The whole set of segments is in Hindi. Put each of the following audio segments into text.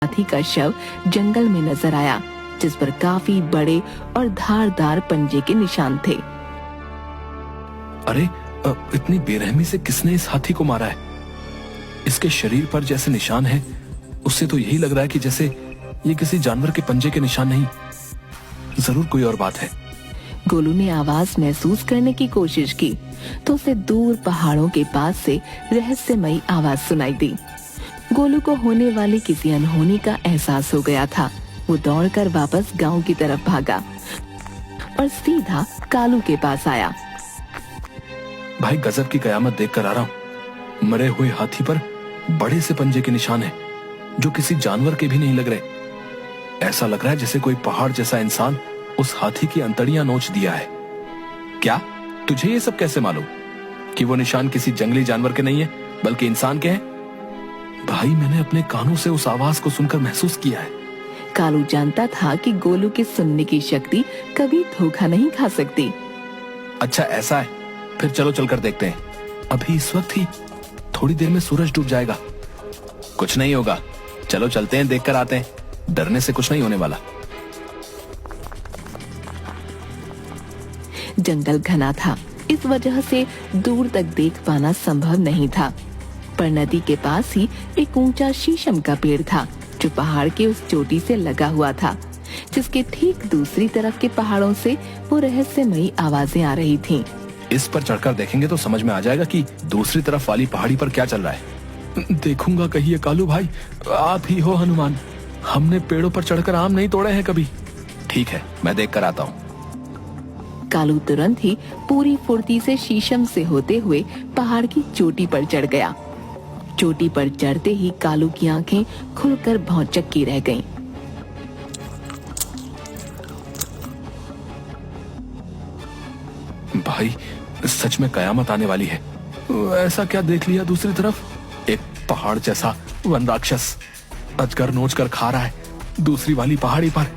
हाथी का शव जंगल में नजर आया, जिस पर काफी बड़े और धारदार पंजे के निशान थे। अरे इतनी बेरहमी से किसने इस हाथी को मारा है? इसके शरीर पर जैसे निशान है, उससे तो यही लग रहा है कि जैसे ये किसी जानवर के पंजे के निशान नहीं, जरूर कोई और बात है। गोलू ने आवाज महसूस करने की कोशिश की तो उसे दूर पहाड़ों के पास से रहस्यमयी आवाज सुनाई दी। गोलू को होने वाली किसी अनहोनी का एहसास हो गया था। वो दौड़कर वापस गांव की तरफ भागा और सीधा कालू के पास आया। भाई गजब की कयामत देख कर आ रहा हूँ। मरे हुए हाथी पर बड़े से पंजे के निशान हैं, जो किसी जानवर के भी नहीं लग रहे। ऐसा लग रहा है जैसे कोई पहाड़ जैसा इंसान उस हाथी की अंतड़ियां नोच दिया है। क्या तुझे ये सब कैसे मालूम कि वो निशान किसी जंगली जानवर के नहीं है बल्कि इंसान के हैं? भाई मैंने अपने कानों से उस आवाज को सुनकर महसूस किया है। कालू जानता था कि गोलू की सुनने की शक्ति कभी धोखा नहीं खा सकती। अच्छा ऐसा है, फिर चलो चलकर देखते हैं। अभी इस वक्त ही थोड़ी देर में सूरज डूब जाएगा। कुछ नहीं होगा, चलो चलते हैं, देखकर आते हैं। डरने से कुछ नहीं होने वाला। जंगल घना था, इस वजह से दूर तक देख पाना संभव नहीं था, पर नदी के पास ही एक ऊंचा शीशम का पेड़ था, जो पहाड़ के उस चोटी से लगा हुआ था, जिसके ठीक दूसरी तरफ के पहाड़ों से वो रहस्यमयी आवाजें आ रही थीं। इस पर चढ़कर देखेंगे तो समझ में आ जाएगा कि दूसरी तरफ वाली पहाड़ी पर क्या चल रहा है। देखूंगा कहिए कालू भाई, आप ही हो हनुमान। हमने पेड़ों पर चढ़कर आम नहीं तोड़े हैं कभी। ठीक है, मैं देख कर आता हूँ। कालू तुरंत ही पूरी फुर्ती से शीशम से होते हुए पहाड़ की चोटी पर चढ़ गया। चोटी पर चढ़ते ही कालू की आंखें खुलकर भौचक्की रह गईं। भाई सच में कयामत आने वाली है। ऐसा क्या देख लिया दूसरी तरफ? एक पहाड़ जैसा वन राक्षस अजगर नोच कर खा रहा है दूसरी वाली पहाड़ी पर।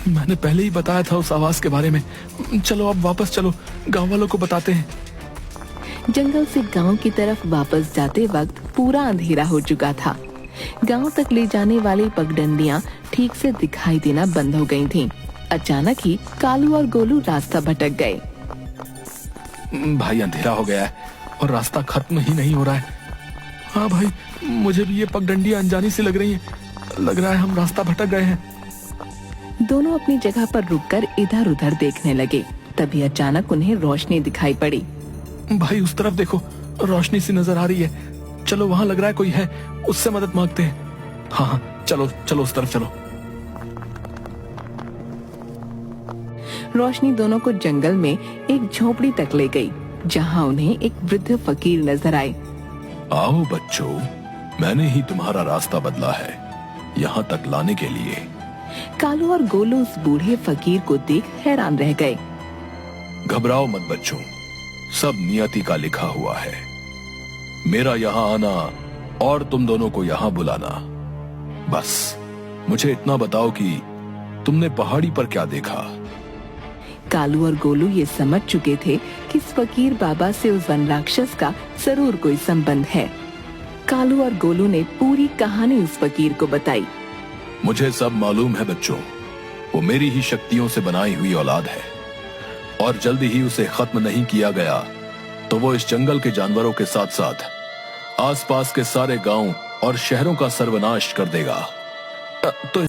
मैंने पहले ही बताया था उस आवाज के बारे में। चलो अब वापस चलो, गांव वालों को बताते हैं। जंगल से गांव की तरफ वापस जाते वक्त पूरा अंधेरा हो चुका था। गांव तक ले जाने वाली पगडंडियां ठीक से दिखाई देना बंद हो गई थीं। अचानक ही कालू और गोलू रास्ता भटक गए। भाई अंधेरा हो गया है और रास्ता खत्म ही नहीं हो रहा है। हाँ भाई, मुझे भी ये पगडंडियां अनजानी सी लग रही हैं। लग रहा है हम रास्ता भटक गए हैं। दोनों अपनी जगह पर रुककर इधर उधर देखने लगे। तभी अचानक उन्हें रोशनी दिखाई पड़ी। भाई उस तरफ देखो, रोशनी सी नजर आ रही है। चलो वहाँ लग रहा है कोई है, उससे मदद मांगते हैं। हाँ चलो चलो उस तरफ चलो। रोशनी दोनों को जंगल में एक झोपड़ी तक ले गई, जहाँ उन्हें एक वृद्ध फकीर नजर आए। आओ बच्चों, मैंने ही तुम्हारा रास्ता बदला है यहाँ तक लाने के लिए। कालू और गोलू उस बूढ़े फकीर को देख हैरान रह गए। घबराओ मत बच्चों, सब नियति का लिखा हुआ है। मेरा यहाँ आना और तुम दोनों को यहाँ बुलाना। बस मुझे इतना बताओ कि तुमने पहाड़ी पर क्या देखा। कालू और गोलू ये समझ चुके थे कि इस फकीर बाबा से उस वन राक्षस का जरूर कोई संबंध है। कालू और गोलू ने पूरी कहानी उस फकीर को बताई। मुझे सब मालूम है बच्चों, वो मेरी ही शक्तियों से बनाई हुई औलाद है, और जल्दी ही उसे खत्म नहीं किया गया तो वो इस जंगल के जानवरों के साथ साथ आसपास के सारे गांव और शहरों का सर्वनाश कर देगा। तो